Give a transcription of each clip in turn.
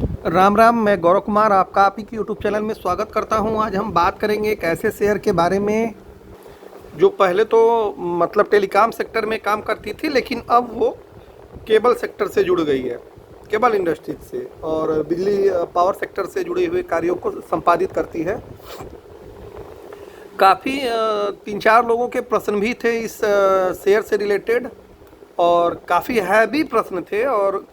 राम राम। मैं गौरव कुमार आपका आप ही की यूट्यूब चैनल में स्वागत करता हूं। आज हम बात करेंगे एक ऐसे शेयर के बारे में जो पहले तो मतलब टेलीकॉम सेक्टर में काम करती थी, लेकिन अब वो केबल सेक्टर से जुड़ गई है, केबल इंडस्ट्री से, और बिजली पावर सेक्टर से जुड़े हुए कार्यों को संपादित करती है। काफ़ी 3-4 लोगों के प्रश्न भी थे इस शेयर से रिलेटेड, और काफ़ी हैवी प्रश्न थे। और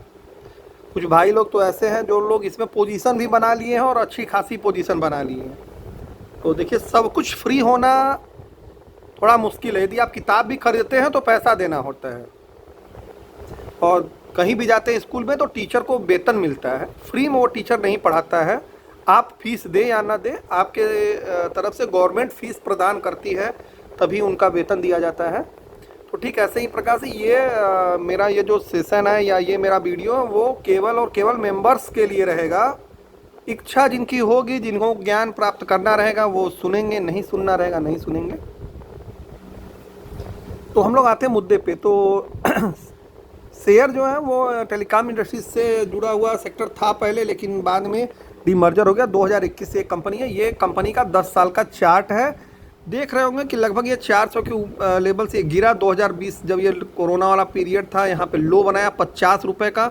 कुछ भाई लोग तो ऐसे हैं जो लोग इसमें पोजीशन भी बना लिए हैं और अच्छी खासी पोजीशन बना लिए हैं। तो देखिए, सब कुछ फ्री होना थोड़ा मुश्किल है। यदि आप किताब भी खरीदते हैं तो पैसा देना होता है, और कहीं भी जाते हैं स्कूल में तो टीचर को वेतन मिलता है। फ्री में वो टीचर नहीं पढ़ाता है। आप फीस दें या ना दें, आपके तरफ से गवर्नमेंट फीस प्रदान करती है, तभी उनका वेतन दिया जाता है। तो ठीक ऐसे ही प्रकार से ये मेरा ये जो सेशन है या ये मेरा वीडियो, वो केवल और केवल मेंबर्स के लिए रहेगा। इच्छा जिनकी होगी, जिनको ज्ञान प्राप्त करना रहेगा, वो सुनेंगे, नहीं सुनना रहेगा नहीं सुनेंगे। तो हम लोग आते हैं मुद्दे पे। तो शेयर जो है वो टेलीकॉम इंडस्ट्री से जुड़ा हुआ सेक्टर था पहले, लेकिन बाद में डीमर्जर हो गया। 2021 से एक कंपनी है। ये कंपनी का 10 साल का चार्ट है। देख रहे होंगे कि लगभग ये 400 के लेवल से गिरा। 2020 जब ये कोरोना वाला पीरियड था, यहाँ पे लो बनाया 50 रुपये का।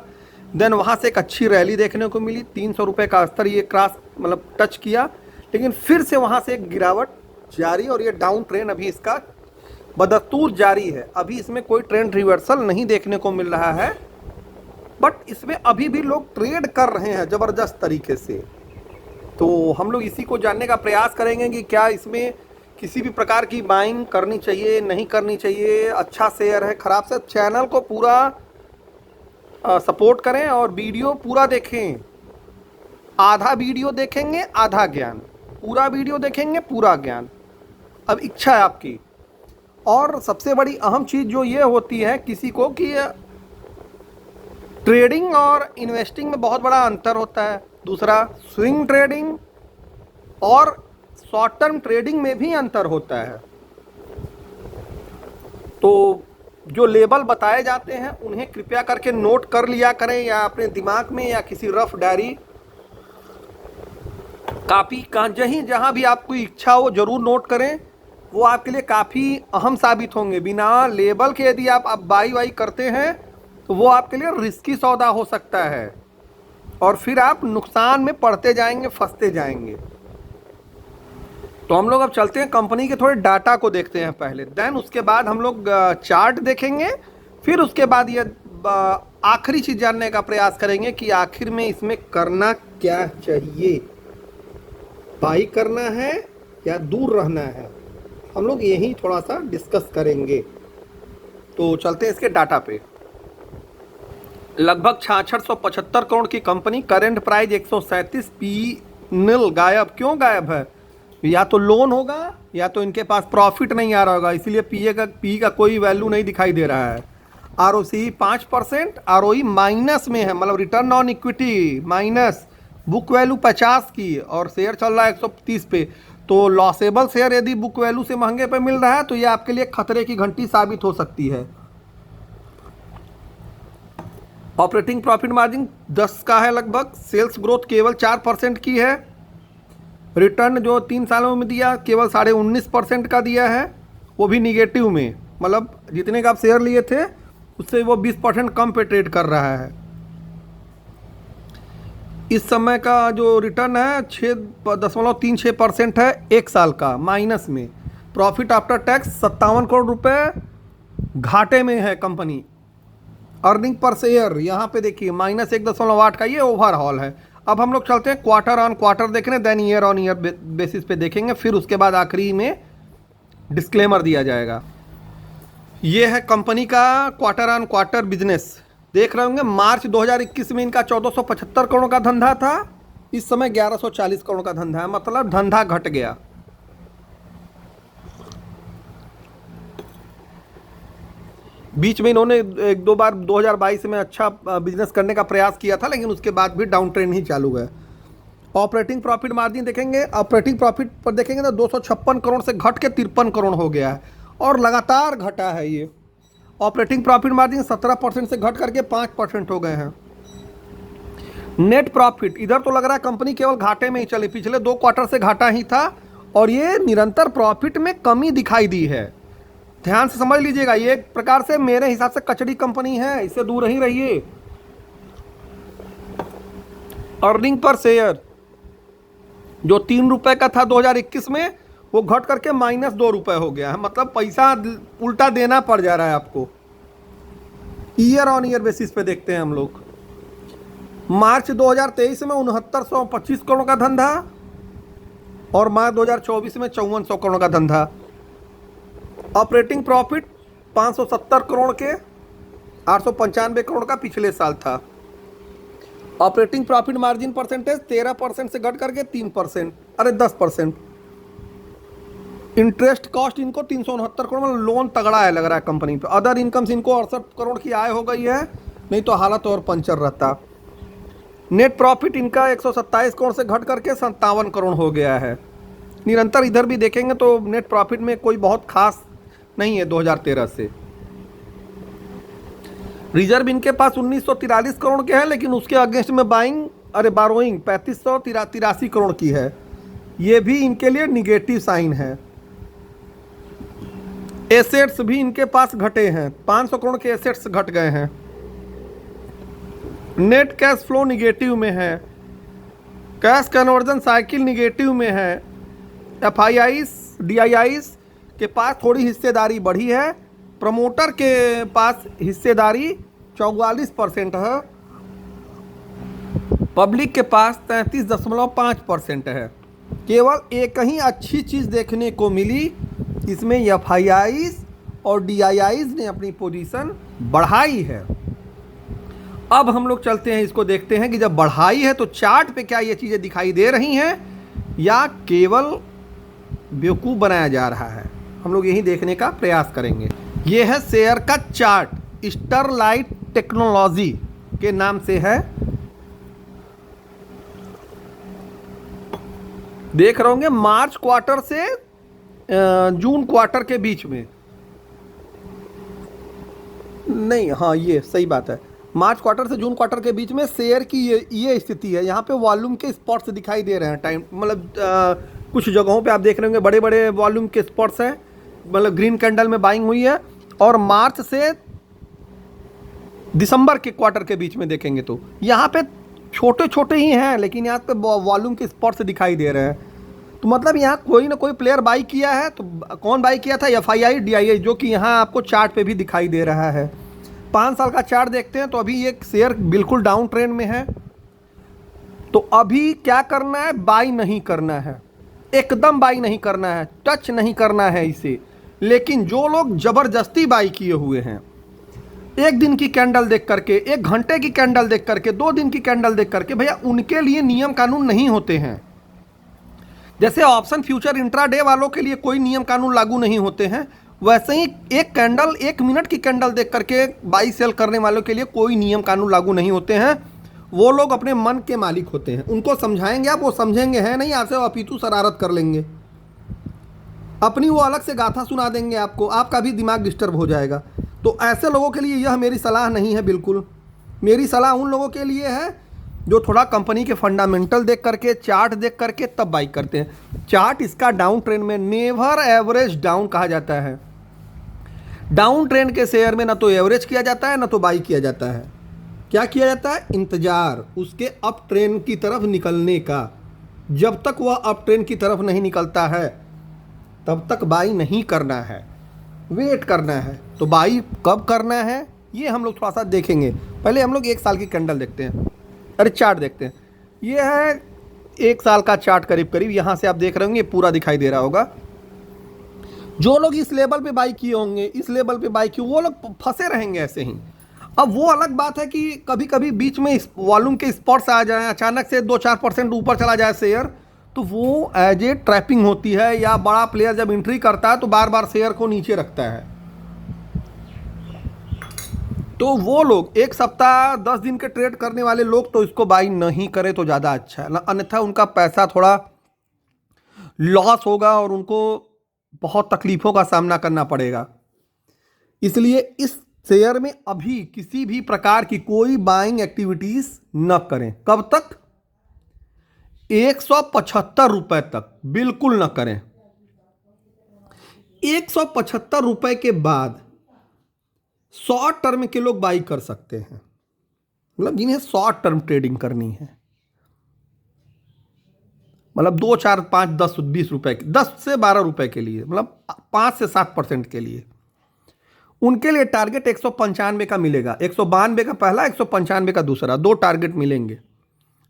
देन वहाँ से एक अच्छी रैली देखने को मिली, 300 रुपये का स्तर ये क्रॉस मतलब टच किया, लेकिन फिर से वहाँ से एक गिरावट जारी, और ये डाउन ट्रेंड अभी इसका बदस्तूर जारी है। अभी इसमें कोई ट्रेंड रिवर्सल नहीं देखने को मिल रहा है, बट इसमें अभी भी लोग ट्रेड कर रहे हैं ज़बरदस्त तरीके से। तो हम लोग इसी को जानने का प्रयास करेंगे कि क्या इसमें किसी भी प्रकार की बाइंग करनी चाहिए, नहीं करनी चाहिए, अच्छा शेयर है, ख़राब से। चैनल को पूरा सपोर्ट करें और वीडियो पूरा देखें। आधा वीडियो देखेंगे आधा ज्ञान, पूरा वीडियो देखेंगे पूरा ज्ञान। अब इच्छा है आपकी। और सबसे बड़ी अहम चीज़ जो ये होती है किसी को, कि ट्रेडिंग और इन्वेस्टिंग में बहुत बड़ा अंतर होता है। दूसरा, स्विंग ट्रेडिंग और शॉर्ट टर्म ट्रेडिंग में भी अंतर होता है। तो जो लेबल बताए जाते हैं उन्हें कृपया करके नोट कर लिया करें, या अपने दिमाग में या किसी रफ डायरी कापी जहाँ भी आपको इच्छा हो जरूर नोट करें। वो आपके लिए काफ़ी अहम साबित होंगे। बिना लेबल के यदि आप बाई वाई करते हैं तो वो आपके लिए रिस्की सौदा हो सकता है, और फिर आप नुकसान में पड़ते जाएंगे, फंसते जाएंगे। तो हम लोग अब चलते हैं कंपनी के थोड़े डाटा को देखते हैं पहले, देन उसके बाद हम लोग चार्ट देखेंगे। फिर उसके बाद ये आखिरी चीज़ जानने का प्रयास करेंगे कि आखिर में इसमें करना क्या चाहिए, बाई करना है या दूर रहना है। हम लोग यही थोड़ा सा डिस्कस करेंगे। तो चलते हैं इसके डाटा पे। लगभग 6675 करोड़ की कंपनी, करेंट प्राइस 137, पी नील। गायब क्यों गायब है? या तो लोन होगा या तो इनके पास प्रॉफिट नहीं आ रहा होगा, इसीलिए पी का कोई वैल्यू नहीं दिखाई दे रहा है। आरओसी 5%, आरओई माइनस में है, मतलब return on equity minus, book value 50 की, और शेयर चल रहा है 130 पे। तो लॉसेबल शेयर यदि बुक वैल्यू से महंगे पे मिल रहा है तो ये आपके लिए खतरे की घंटी साबित हो सकती है। ऑपरेटिंग प्रॉफिट मार्जिन 10 का है लगभग। सेल्स ग्रोथ केवल 4% की है। रिटर्न जो 3 सालों में दिया केवल 19.5% का दिया है, वो भी निगेटिव में, मतलब जितने का आप शेयर लिए थे उससे वो 20% कम पे ट्रेड कर रहा है। इस समय का जो रिटर्न है 6.36% है, एक साल का माइनस में। प्रॉफिट आफ्टर टैक्स 57 करोड़ रुपए घाटे में है कंपनी। अर्निंग पर शेयर यहाँ पे देखिए -1.8 का, ये ओवरऑल है। अब हम लोग चलते हैं क्वार्टर ऑन क्वार्टर देखने, then year on year basis पे देखेंगे, फिर उसके बाद आखिरी में डिस्क्लेमर दिया जाएगा। ये है कंपनी का क्वार्टर ऑन क्वार्टर बिजनेस। देख रहे होंगे मार्च 2021 में इनका 1475 करोड़ का धंधा था, इस समय 1140 करोड़ का धंधा है, मतलब धंधा घट गया। बीच में इन्होंने 1-2 बार 2022 में अच्छा बिजनेस करने का प्रयास किया था, लेकिन उसके बाद भी डाउन ट्रेंड ही चालू है। ऑपरेटिंग प्रॉफिट मार्जिन देखेंगे, ऑपरेटिंग प्रॉफिट पर देखेंगे तो 256 करोड़ से घट के 53 करोड़ हो गया है, और लगातार घटा है ये। ऑपरेटिंग प्रॉफिट मार्जिन 17% से घट करके 5% हो गए हैं। नेट प्रॉफिट, इधर तो लग रहा है कंपनी केवल घाटे में ही चली, पिछले 2 क्वार्टर से घाटा ही था और ये निरंतर प्रॉफिट में कमी दिखाई दी है। ध्यान से समझ लीजिएगा, ये एक प्रकार से मेरे हिसाब से कचड़ी कंपनी है, इससे दूर ही रहिए। अर्निंग पर शेयर जो 3 रुपए का था 2021 में, वो घट करके -2 रुपए हो गया है। मतलब पैसा उल्टा देना पड़ जा रहा है आपको। ईयर ऑन ईयर बेसिस पे देखते हैं हम लोग। मार्च 2023 में 6925 करोड़ का धंधा और मार्च 2024 में 5400 करोड़ का धंधा। ऑपरेटिंग प्रॉफिट 570 करोड़ के 895 करोड़ का पिछले साल था। ऑपरेटिंग प्रॉफिट मार्जिन परसेंटेज 13% से घट करके 3%, अरे 10%। इंटरेस्ट कॉस्ट इनको 369 करोड़, मतलब लोन तगड़ा है लग रहा है कंपनी पे। अदर इनकम्स इनको 68 करोड़ की आय हो गई है, नहीं तो हालत और पंचर रहता। नेट प्रॉफिट इनका 127 करोड़ से घट करके 57 करोड़ हो गया है। निरंतर इधर भी देखेंगे तो नेट प्रॉफिट में कोई बहुत खास नहीं है 2013 से। रिजर्व इनके पास 1943 करोड़ के हैं, लेकिन उसके अगेंस्ट में बारोइंग 3583 करोड़ की है। ये भी इनके लिए निगेटिव साइन है। एसेट्स भी इनके पास घटे हैं, 500 करोड़ के एसेट्स घट गए हैं। नेट कैश फ्लो निगेटिव में है। कैश कन्वर्जन साइकिल निगेटिव में है। एफआईआईस डीआईआईस के पास थोड़ी हिस्सेदारी बढ़ी है। प्रमोटर के पास हिस्सेदारी 44% है। पब्लिक के पास 33.5% है। केवल एक ही अच्छी चीज़ देखने को मिली, इसमें एफआईआईस और डीआईआईस ने अपनी पोजीशन बढ़ाई है। अब हम लोग चलते हैं, इसको देखते हैं कि जब बढ़ाई है तो चार्ट पे क्या ये चीज़ें दिखाई दे रही हैं या केवल बेवकूफ़ बनाया जा रहा है। हम लोग यही देखने का प्रयास करेंगे। ये है शेयर का चार्ट, स्टरलाइट टेक्नोलॉजी के नाम से है। देख रहे होंगे मार्च क्वार्टर से जून क्वार्टर के बीच में, नहीं हाँ ये सही बात है, मार्च क्वार्टर से जून क्वार्टर के बीच में शेयर की ये स्थिति है। यहाँ पे वॉल्यूम के स्पॉट्स दिखाई दे रहे हैं। टाइम मतलब कुछ जगहों पे आप देख रहे होंगे बड़े बड़े वॉल्यूम के स्पॉट्स हैं, मतलब ग्रीन कैंडल में बाइंग हुई है। और मार्च से दिसंबर के क्वार्टर के बीच में देखेंगे तो यहाँ पे छोटे छोटे ही हैं, लेकिन यहाँ पे वॉल्यूम के स्पॉट्स दिखाई दे रहे हैं। तो मतलब यहाँ कोई ना कोई प्लेयर बाई किया है। तो कौन बाई किया था? एफआईआई डीआईआई, जो कि यहाँ आपको चार्ट पे भी दिखाई दे रहा है। 5 साल का चार्ट देखते हैं तो अभी ये शेयर बिल्कुल डाउन ट्रेंड में है। तो अभी क्या करना है? बाई नहीं करना है, एकदम बाई नहीं करना है, टच नहीं करना है इसे। लेकिन जो लोग जबरदस्ती बाई किए हुए हैं, 1 दिन की कैंडल देख करके, 1 घंटे की कैंडल देख करके, 2 दिन की कैंडल देख करके, भैया उनके लिए नियम कानून नहीं होते हैं। जैसे ऑप्शन फ्यूचर इंट्राडे वालों के लिए कोई नियम कानून लागू नहीं होते हैं, वैसे ही एक कैंडल 1 मिनट की कैंडल देख करके बाई सेल करने वालों के लिए कोई नियम कानून लागू नहीं होते हैं। वो लोग अपने मन के मालिक होते हैं। उनको समझाएंगे आप, वो समझेंगे है नहीं, आपसे अपितु शरारत कर लेंगे, अपनी वो अलग से गाथा सुना देंगे आपको, आपका भी दिमाग डिस्टर्ब हो जाएगा। तो ऐसे लोगों के लिए यह मेरी सलाह नहीं है। बिल्कुल मेरी सलाह उन लोगों के लिए है जो थोड़ा कंपनी के फंडामेंटल देख करके, चार्ट देख करके तब बाई करते हैं। चार्ट इसका डाउन ट्रेंड में नेवर एवरेज डाउन कहा जाता है। डाउन ट्रेंड के शेयर में ना तो एवरेज किया जाता है ना तो बाई किया जाता है। क्या किया जाता है? इंतजार उसके अप ट्रेंड की तरफ निकलने का। जब तक वह अप ट्रेंड की तरफ नहीं निकलता है तब तक बाई नहीं करना है, वेट करना है। तो बाई कब करना है ये हम लोग थोड़ा सा देखेंगे। पहले हम लोग 1 साल की कैंडल देखते हैं, अरे चार्ट देखते हैं। ये है 1 साल का चार्ट करीब करीब। यहाँ से आप देख रहे होंगे पूरा दिखाई दे रहा होगा। जो लोग इस लेवल पे बाई किए होंगे, इस लेवल पे बाई किए, वो लोग फंसे रहेंगे ऐसे ही। अब वो अलग बात है कि कभी कभी बीच में वॉल्यूम के स्पॉट्स आ जाएं, अचानक से 2-4% ऊपर चला जाए शेयर, तो वो एज ए ट्रैपिंग होती है। या बड़ा प्लेयर जब एंट्री करता है तो बार बार शेयर को नीचे रखता है। तो वो लोग 1 सप्ताह 10 दिन के ट्रेड करने वाले लोग तो इसको बाई नहीं करे तो ज़्यादा अच्छा है, अन्यथा उनका पैसा थोड़ा लॉस होगा और उनको बहुत तकलीफ़ों का सामना करना पड़ेगा। इसलिए इस शेयर में अभी किसी भी प्रकार की कोई बाइंग एक्टिविटीज न करें। कब तक? 175 रुपए तक बिल्कुल न करें। 175 रुपए के बाद शॉर्ट टर्म के लोग बाई कर सकते हैं, मतलब जिन्हें शॉर्ट टर्म ट्रेडिंग करनी है, मतलब 2, 4, 5, 10, 20 रुपए, 10 से 12 रुपए के लिए, मतलब 5 से 7% के लिए, उनके लिए टारगेट 195 का मिलेगा। 192 का पहला, 195 का दूसरा, 2 टारगेट मिलेंगे।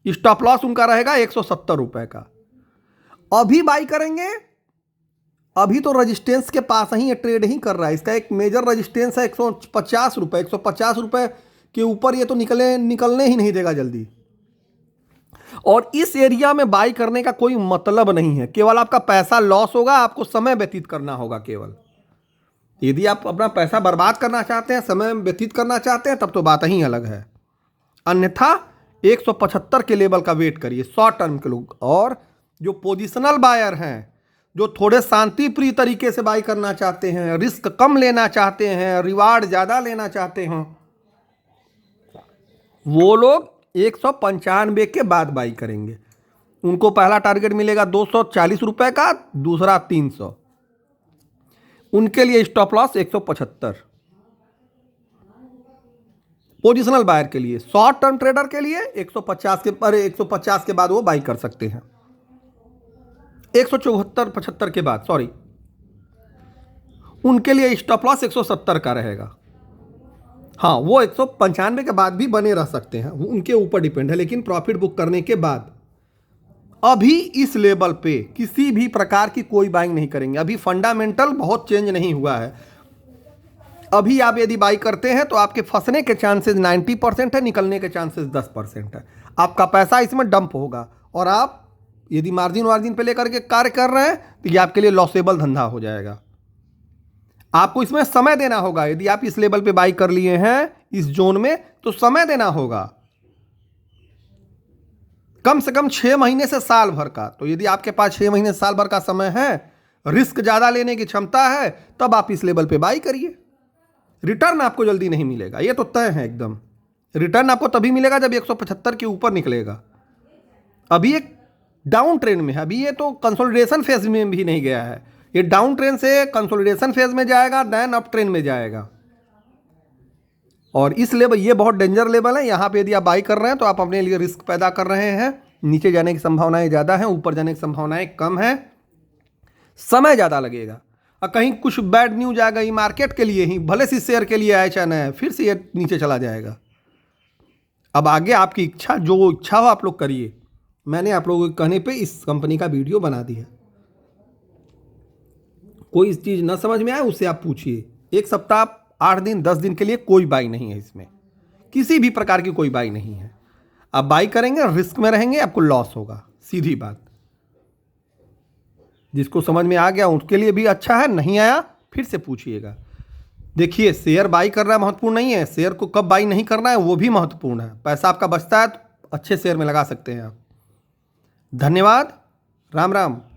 स्टॉप लॉस उनका रहेगा 170 रुपए का। अभी बाई करेंगे, अभी तो रजिस्टेंस के पास ही ये ट्रेड ही कर रहा है। इसका एक मेजर रजिस्टेंस है 150 रुपए। 150 रुपए के ऊपर ये तो निकलने ही नहीं देगा जल्दी। और इस एरिया में बाई करने का कोई मतलब नहीं है, केवल आपका पैसा लॉस होगा, आपको समय व्यतीत करना होगा केवल। यदि आप अपना पैसा बर्बाद करना चाहते हैं, समय व्यतीत करना चाहते हैं, तब तो बात ही अलग है। अन्यथा 175 के लेवल का वेट करिए शॉर्ट टर्म के लोग। और जो पोजिशनल बायर हैं, जो थोड़े शांति प्रिय तरीके से बाई करना चाहते हैं, रिस्क कम लेना चाहते हैं, रिवार्ड ज़्यादा लेना चाहते हैं, वो लोग 195 के बाद बाई करेंगे। उनको पहला टारगेट मिलेगा 240 रुपए का, दूसरा 300। उनके लिए स्टॉप लॉस 175। पोजिशनल बायर के लिए, शॉर्ट टर्म ट्रेडर के लिए 150 के बाद वो बाई कर सकते हैं। 174-75 के बाद, सॉरी, उनके लिए स्टॉप लॉस 170 का रहेगा। हाँ, वो 195 के बाद भी बने रह सकते हैं, उनके ऊपर डिपेंड है, लेकिन प्रॉफिट बुक करने के बाद। अभी इस लेवल पे किसी भी प्रकार की कोई बाइंग नहीं करेंगे। अभी फंडामेंटल बहुत चेंज नहीं हुआ है। अभी आप यदि बाई करते हैं तो आपके फंसने के चांसेस 90% है, निकलने के चांसेस 10% है। आपका पैसा इसमें डंप होगा, और आप यदि मार्जिन पे लेकर के कार्य कर रहे हैं तो ये आपके लिए लॉसेबल धंधा हो जाएगा। आपको इसमें समय देना होगा। यदि आप इस लेवल पे बाई कर लिए हैं इस जोन में, तो समय देना होगा कम से कम 6 महीने से साल भर का। तो यदि आपके पास 6 महीने साल भर का समय है, रिस्क ज़्यादा लेने की क्षमता है, तब आप इस लेवल पे बाई करिए। रिटर्न आपको जल्दी नहीं मिलेगा, ये तो तय है एकदम। रिटर्न आपको तभी मिलेगा जब 175 के ऊपर निकलेगा। अभी एक डाउन ट्रेंड में है, अभी ये तो कंसोलिडेशन फेज में भी नहीं गया है। ये डाउन ट्रेंड से कंसोलिडेशन फेज में जाएगा, देन अप ट्रेंड में जाएगा। और इस लेवल, ये बहुत डेंजर लेवल है। यहाँ पे यदि आप बाई कर रहे हैं तो आप अपने लिए रिस्क पैदा कर रहे हैं। नीचे जाने की संभावनाएं ज़्यादा हैं, ऊपर जाने की संभावनाएं कम है, समय ज़्यादा लगेगा। और कहीं कुछ बैड न्यूज आ गई मार्केट के लिए ही, भले से शेयर के लिए आए चाहे न, फिर से ये नीचे चला जाएगा। अब आगे आपकी इच्छा, जो इच्छा हो आप लोग करिए। मैंने आप लोगों के कहने पे इस कंपनी का वीडियो बना दिया। कोई इस चीज़ ना समझ में आए उससे आप पूछिए। 1 सप्ताह, 8 दिन, 10 दिन के लिए कोई बाई नहीं है इसमें, किसी भी प्रकार की कोई बाई नहीं है। आप बाई करेंगे, रिस्क में रहेंगे, आपको लॉस होगा, सीधी बात। जिसको समझ में आ गया उसके लिए भी अच्छा है, नहीं आया फिर से पूछिएगा। देखिए, शेयर बाई करना महत्वपूर्ण नहीं है, शेयर को कब बाई नहीं करना है वो भी महत्वपूर्ण है। पैसा आपका बचता है तो अच्छे शेयर में लगा सकते हैं आप। धन्यवाद। राम राम।